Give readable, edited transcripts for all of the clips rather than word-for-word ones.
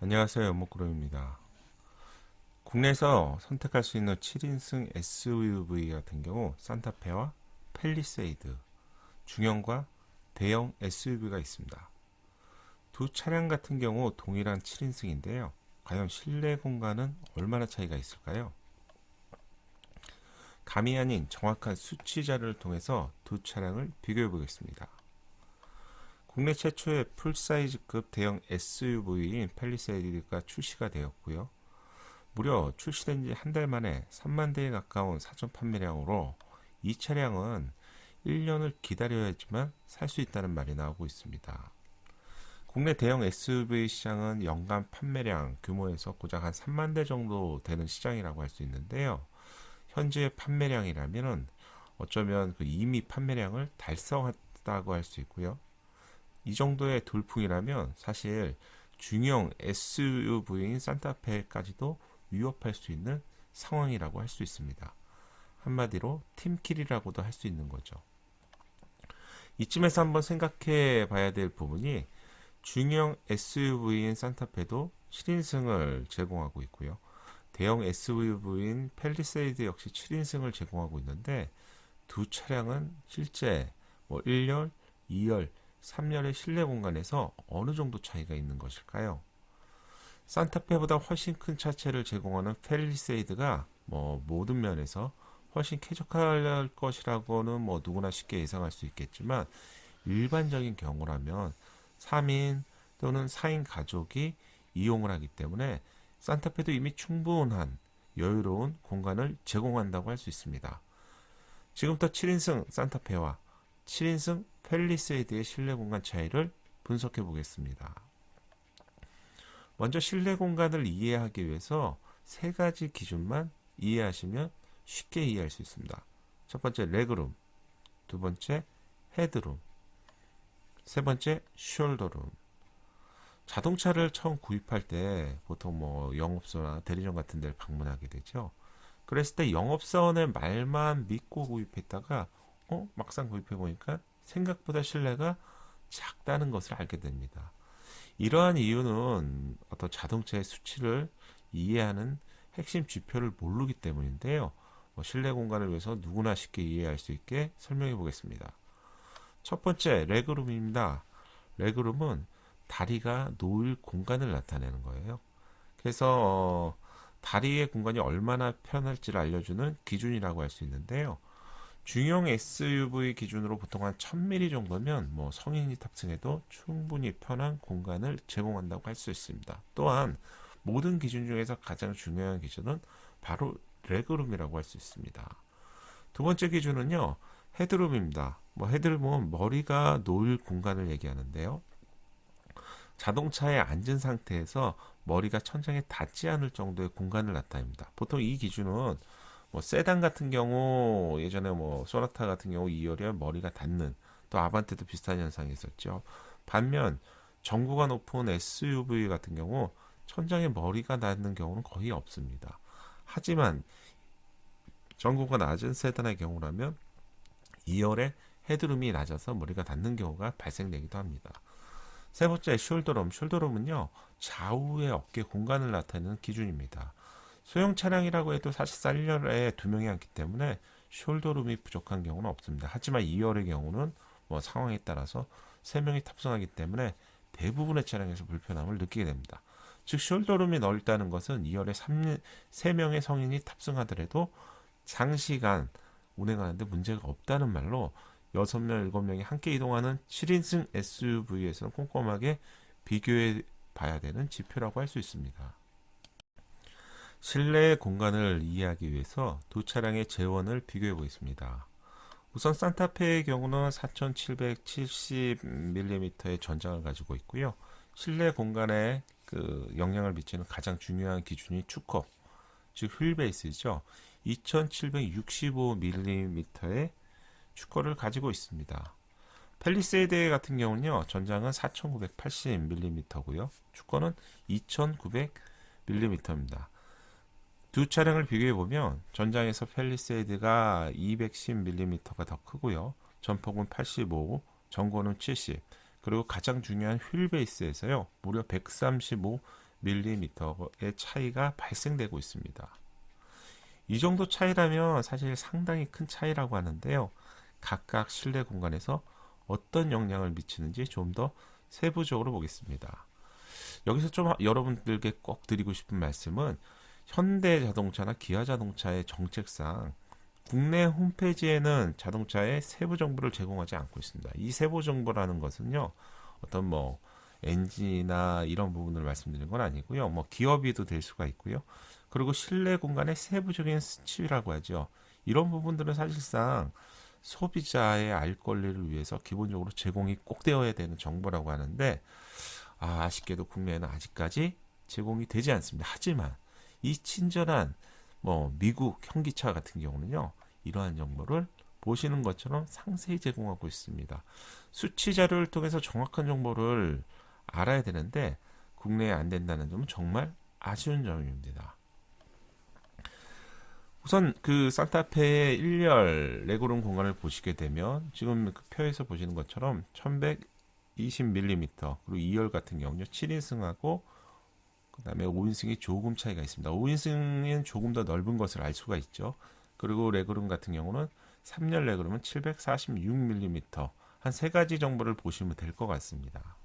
안녕하세요. 연목구름입니다. 국내에서 선택할 수 있는 7인승 SUV 같은 경우 산타페와 팰리세이드, 중형과 대형 SUV가 있습니다. 두 차량 같은 경우 동일한 7인승인데요. 과연 실내 공간은 얼마나 차이가 있을까요? 감이 아닌 정확한 수치 자료를 통해서 두 차량을 비교해 보겠습니다. 국내 최초의 풀사이즈급 대형 SUV인 팰리세이드가 출시가 되었고요. 무려 출시된 지 한 달 만에 3만 대에 가까운 사전 판매량으로 이 차량은 1년을 기다려야지만 살 수 있다는 말이 나오고 있습니다. 국내 대형 SUV 시장은 연간 판매량 규모에서 고작 한 3만 대 정도 되는 시장이라고 할 수 있는데요. 현재 판매량이라면 어쩌면 이미 판매량을 달성했다고 할 수 있고요. 이 정도의 돌풍이라면 사실 중형 SUV인 산타페까지도 위협할 수 있는 상황이라고 할 수 있습니다. 한마디로 팀킬이라고도 할 수 있는 거죠. 이쯤에서 한번 생각해 봐야 될 부분이 중형 SUV인 산타페도 7인승을 제공하고 있고요. 대형 SUV인 팰리세이드 역시 7인승을 제공하고 있는데 두 차량은 실제 1열, 2열, 3열의 실내 공간에서 어느 정도 차이가 있는 것일까요? 산타페보다 훨씬 큰 차체를 제공하는 팰리세이드가 모든 면에서 훨씬 쾌적할 것이라고는 누구나 쉽게 예상할 수 있겠지만 일반적인 경우라면 3인 또는 4인 가족이 이용을 하기 때문에 산타페도 이미 충분한 여유로운 공간을 제공한다고 할 수 있습니다. 지금부터 7인승 산타페와 7인승 팰리세이드의 실내 공간 차이를 분석해 보겠습니다. 먼저 실내 공간을 이해하기 위해서 세 가지 기준만 이해하시면 쉽게 이해할 수 있습니다. 첫 번째 레그룸, 두 번째 헤드룸, 세 번째 숄더룸. 자동차를 처음 구입할 때 보통 영업소나 대리점 같은 데를 방문하게 되죠. 그랬을 때 영업사원의 말만 믿고 구입했다가 막상 구입해 보니까 생각보다 실내가 작다는 것을 알게 됩니다. 이러한 이유는 어떤 자동차의 수치를 이해하는 핵심 지표를 모르기 때문인데요. 실내 공간을 위해서 누구나 쉽게 이해할 수 있게 설명해 보겠습니다. 첫 번째 레그룸입니다. 레그룸은 다리가 놓일 공간을 나타내는 거예요. 그래서 다리의 공간이 얼마나 편할지를 알려주는 기준이라고 할 수 있는데요. 중형 SUV 기준으로 보통 한 1000mm 정도면 성인이 탑승해도 충분히 편한 공간을 제공한다고 할 수 있습니다. 또한 모든 기준 중에서 가장 중요한 기준은 바로 레그룸이라고 할 수 있습니다. 두 번째 기준은요, 헤드룸입니다. 헤드룸은 머리가 놓일 공간을 얘기하는데요. 자동차에 앉은 상태에서 머리가 천장에 닿지 않을 정도의 공간을 나타냅니다. 보통 이 기준은 세단 같은 경우 예전에 소나타 같은 경우 2열에 머리가 닿는, 또 아반떼도 비슷한 현상이 있었죠. 반면 전고가 높은 SUV 같은 경우 천장에 머리가 닿는 경우는 거의 없습니다. 하지만 전고가 낮은 세단의 경우라면 2열에 헤드룸이 낮아서 머리가 닿는 경우가 발생되기도 합니다. 세 번째 숄더룸. 숄더룸은요, 좌우의 어깨 공간을 나타내는 기준입니다. 소형 차량이라고 해도 사실 1열에 두 명이 앉기 때문에 숄더룸이 부족한 경우는 없습니다. 하지만 2열의 경우는 상황에 따라서 3명이 탑승하기 때문에 대부분의 차량에서 불편함을 느끼게 됩니다. 즉 숄더룸이 넓다는 것은 2열에 3명의 성인이 탑승하더라도 장시간 운행하는데 문제가 없다는 말로 6명, 7명이 함께 이동하는 7인승 SUV에서는 꼼꼼하게 비교해 봐야 되는 지표라고 할 수 있습니다. 실내 공간을 이해하기 위해서 두 차량의 재원을 비교해 보겠습니다. 우선 산타페의 경우는 4770mm의 전장을 가지고 있고요. 실내 공간에 영향을 미치는 가장 중요한 기준이 축커, 즉 휠베이스죠. 2765mm의 축커를 가지고 있습니다. 팰리세이드 같은 경우는요, 전장은 4980mm고요. 축커는 2900mm입니다. 두 차량을 비교해 보면 전장에서 팰리세이드가 210mm가 더 크고요. 전폭은 85, 전고는 70, 그리고 가장 중요한 휠베이스에서요, 무려 135 밀리미터의 차이가 발생되고 있습니다. 이 정도 차이라면 사실 상당히 큰 차이라고 하는데요. 각각 실내 공간에서 어떤 영향을 미치는지 좀 더 세부적으로 보겠습니다. 여기서 좀 여러분들께 꼭 드리고 싶은 말씀은 현대자동차나 기아자동차의 정책상 국내 홈페이지에는 자동차의 세부 정보를 제공하지 않고 있습니다. 이 세부 정보라는 것은요, 어떤 뭐 엔진이나 이런 부분을 말씀드리는 건 아니고요. 뭐 기어비도 될 수가 있고요. 그리고 실내 공간의 세부적인 수치라고 하죠. 이런 부분들은 사실상 소비자의 알 권리를 위해서 기본적으로 제공이 꼭 되어야 되는 정보라고 하는데, 아쉽게도 국내에는 아직까지 제공이 되지 않습니다. 하지만 이 친절한 뭐 미국 현기차 같은 경우는요, 이러한 정보를 보시는 것처럼 상세히 제공하고 있습니다. 수치 자료를 통해서 정확한 정보를 알아야 되는데 국내에 안 된다는 점은 정말 아쉬운 점입니다. 우선 그 산타페의 1열 레그룸 공간을 보시게 되면 지금 그 표에서 보시는 것처럼 1120mm 그리고 2열 같은 경우는 7인승하고 그 다음에 5인승이 조금 차이가 있습니다. 5인승은 조금 더 넓은 것을 알 수가 있죠. 그리고 레그룸 같은 경우는 3열 레그룸은 746mm 한 세 가지 정보를 보시면 될 것 같습니다.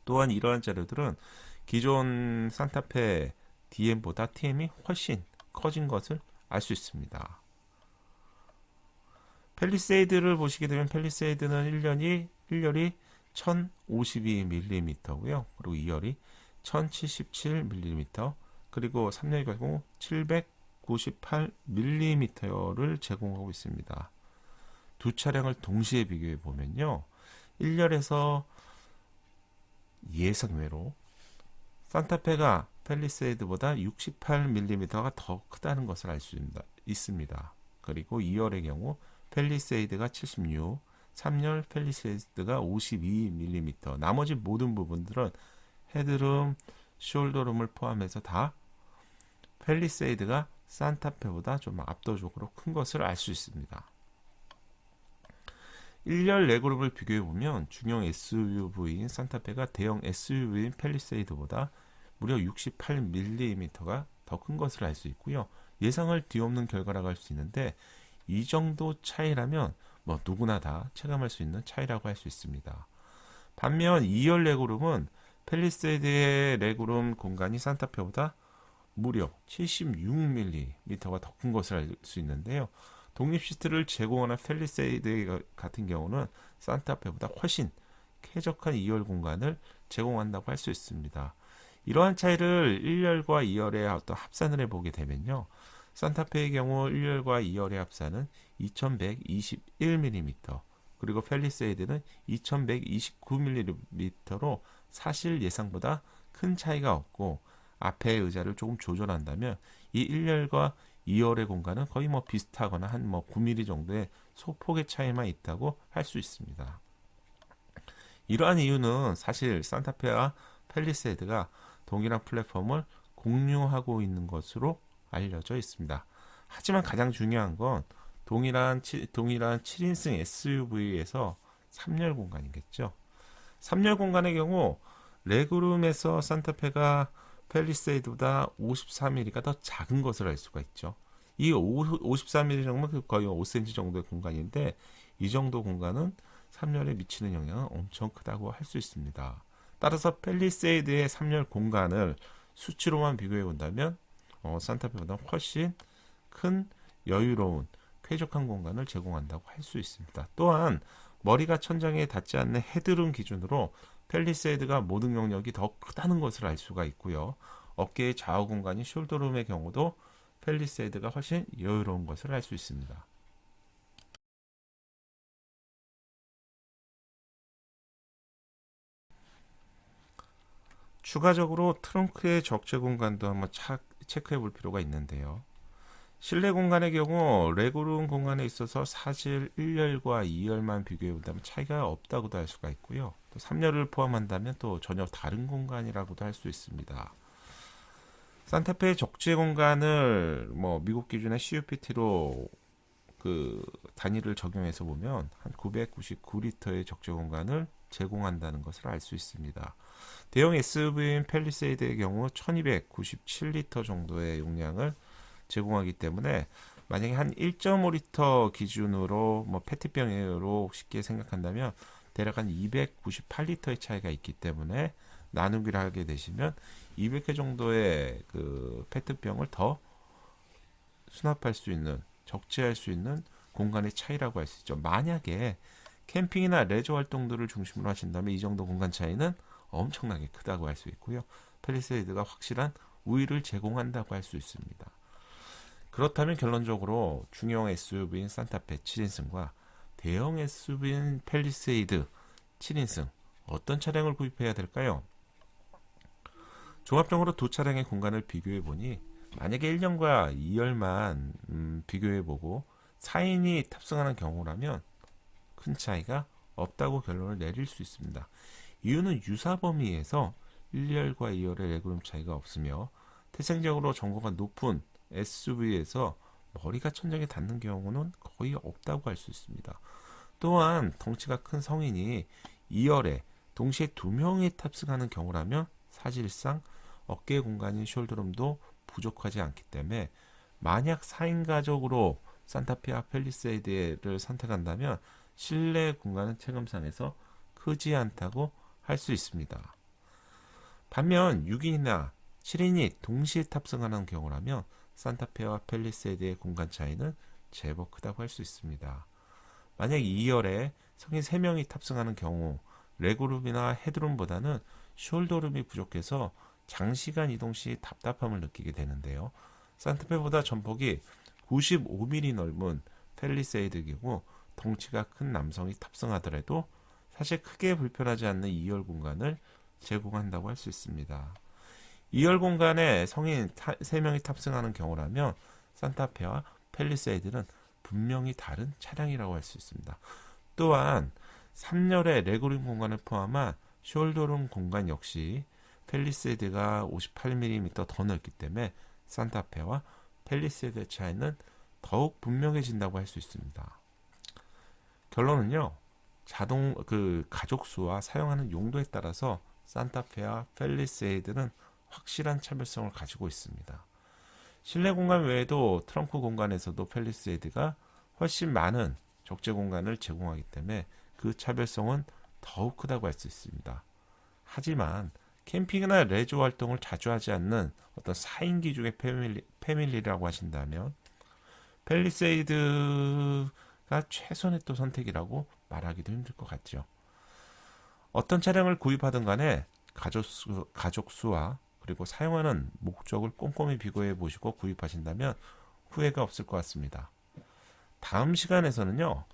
또한 이러한 자료들은 기존 산타페 DM보다 TM이 훨씬 커진 것을 알 수 있습니다. 펠리세이드를 보시게 되면 펠리세이드는 1열이 1052mm고요. 그리고 2열이 1077mm 그리고 3열의 경우 798mm를 제공하고 있습니다. 두 차량을 동시에 비교해 보면요. 1열에서 예상외로 산타페가 펠리세이드보다 68mm가 더 크다는 것을 알 수 있습니다. 그리고 2열의 경우 펠리세이드가 76, 3열 펠리세이드가 52mm, 나머지 모든 부분들은 헤드룸, 숄더룸을 포함해서 다 펠리세이드가 산타페보다 좀 압도적으로 큰 것을 알 수 있습니다. 1열 레그룸을 비교해보면 중형 SUV인 산타페가 대형 SUV인 펠리세이드보다 무려 68mm가 더 큰 것을 알 수 있고요. 예상을 뒤엎는 결과라고 할 수 있는데 이 정도 차이라면 뭐 누구나 다 체감할 수 있는 차이라고 할 수 있습니다. 반면 2열 레그룸은 펠리세이드의 레그룸 공간이 산타페보다 무려 76mm가 더 큰 것을 알 수 있는데요. 독립 시트를 제공하는 펠리세이드 같은 경우는 산타페보다 훨씬 쾌적한 2열 공간을 제공한다고 할 수 있습니다. 이러한 차이를 1열과 2열의 어떤 합산을 해보게 되면요. 산타페의 경우 1열과 2열의 합산은 2121mm 그리고 펠리세이드는 2129mm로 사실 예상보다 큰 차이가 없고 앞에 의자를 조금 조절한다면 이 1열과 2열의 공간은 거의 뭐 비슷하거나 한 뭐 9mm 정도의 소폭의 차이만 있다고 할 수 있습니다. 이러한 이유는 사실 산타페와 펠리세이드가 동일한 플랫폼을 공유하고 있는 것으로 알려져 있습니다. 하지만 가장 중요한 건 동일한 7인승 SUV에서 3열 공간이겠죠. 3열 공간의 경우 레그룸에서 산타페가 펠리세이드보다 54mm가 더 작은 것을 알 수가 있죠. 이 54mm 정도면 거의 5cm 정도의 공간인데 이 정도 공간은 3열에 미치는 영향은 엄청 크다고 할 수 있습니다. 따라서 펠리세이드의 3열 공간을 수치로만 비교해 본다면 산타페보다 훨씬 큰 여유로운 쾌적한 공간을 제공한다고 할 수 있습니다. 또한 머리가 천장에 닿지 않는 헤드룸 기준으로 펠리세이드가 모든 영역이 더 크다는 것을 알 수가 있고요. 어깨의 좌우 공간인 숄더룸의 경우도 펠리세이드가 훨씬 여유로운 것을 알 수 있습니다. 추가적으로 트렁크의 적재 공간도 한번 체크해 볼 필요가 있는데요. 실내 공간의 경우 레그룸 공간에 있어서 사실 1열과 2열만 비교해 본다면 차이가 없다고도 할 수가 있고요. 또 3열을 포함한다면 또 전혀 다른 공간이라고도 할 수 있습니다. 산타페의 적재 공간을 뭐 미국 기준의 CUPT로 그 단위를 적용해서 보면 한 999리터의 적재 공간을 제공한다는 것을 알 수 있습니다. 대형 SUV인 팰리세이드의 경우 1297리터 정도의 용량을 제공하기 때문에 만약에 한 1.5리터 기준으로 뭐 페트병으로 쉽게 생각한다면 대략 한 298리터의 차이가 있기 때문에 나누기를 하게 되시면 200개 정도의 그 페트병을 더 수납할 수 있는, 적재할 수 있는 공간의 차이라고 할 수 있죠. 만약에 캠핑이나 레저 활동들을 중심으로 하신다면 이 정도 공간 차이는 엄청나게 크다고 할 수 있고요. 팰리세이드가 확실한 우위를 제공한다고 할 수 있습니다. 그렇다면 결론적으로 중형 SUV인 산타페 7인승과 대형 SUV인 팰리세이드 7인승 어떤 차량을 구입해야 될까요? 종합적으로 두 차량의 공간을 비교해 보니 만약에 1년과 2열만 비교해 보고 4인이 탑승하는 경우라면 큰 차이가 없다고 결론을 내릴 수 있습니다. 이유는 유사 범위에서 1열과 2열의 레그룸 차이가 없으며 태생적으로 전고가 높은 SUV에서 머리가 천장에 닿는 경우는 거의 없다고 할 수 있습니다. 또한 덩치가 큰 성인이 2열에 동시에 2명이 탑승하는 경우라면 사실상 어깨 공간인 숄더룸도 부족하지 않기 때문에 만약 4인 가족으로 산타페와 팰리세이드를 선택한다면 실내 공간은 체감상에서 크지 않다고 할 수 있습니다. 반면 6인이나 7인이 동시에 탑승하는 경우라면 산타페와 팰리세이드의 공간 차이는 제법 크다고 할 수 있습니다. 만약 2열에 성인 3명이 탑승하는 경우 레그룸이나 헤드룸보다는 숄더룸이 부족해서 장시간 이동 시 답답함을 느끼게 되는데요. 산타페보다 전폭이 95mm 넓은 팰리세이드 경우 덩치가 큰 남성이 탑승하더라도 사실 크게 불편하지 않는 2열 공간을 제공한다고 할 수 있습니다. 2열 공간에 성인 3명이 탑승하는 경우라면 산타페와 팰리세이드는 분명히 다른 차량이라고 할 수 있습니다. 또한 3열의 레그룸 공간을 포함한 숄더룸 공간 역시 팰리세이드가 58mm 더 넓기 때문에 산타페와 팰리세이드의 차이는 더욱 분명해진다고 할 수 있습니다. 결론은요, 가족 수와 사용하는 용도에 따라서 산타페와 팰리세이드는 확실한 차별성을 가지고 있습니다. 실내 공간 외에도 트렁크 공간에서도 팰리세이드가 훨씬 많은 적재 공간을 제공하기 때문에 그 차별성은 더욱 크다고 할 수 있습니다. 하지만 캠핑이나 레저 활동을 자주 하지 않는 어떤 4인 기준의 패밀리라고 하신다면 팰리세이드가 최선의 또 선택이라고 말하기도 힘들 것 같죠. 어떤 차량을 구입하든 간에 가족 수와 그리고 사용하는 목적을 꼼꼼히 비교해 보시고 구입하신다면 후회가 없을 것 같습니다. 다음 시간에서는요,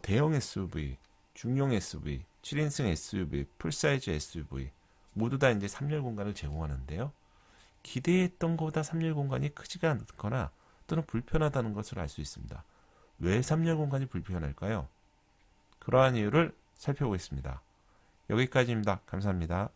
대형 SUV, 중형 SUV, 7인승 SUV, 풀사이즈 SUV 모두 다 이제 3열 공간을 제공하는데요. 기대했던 것보다 3열 공간이 크지가 않거나 또는 불편하다는 것을 알 수 있습니다. 왜 3열 공간이 불편할까요? 그러한 이유를 살펴보겠습니다. 여기까지입니다. 감사합니다.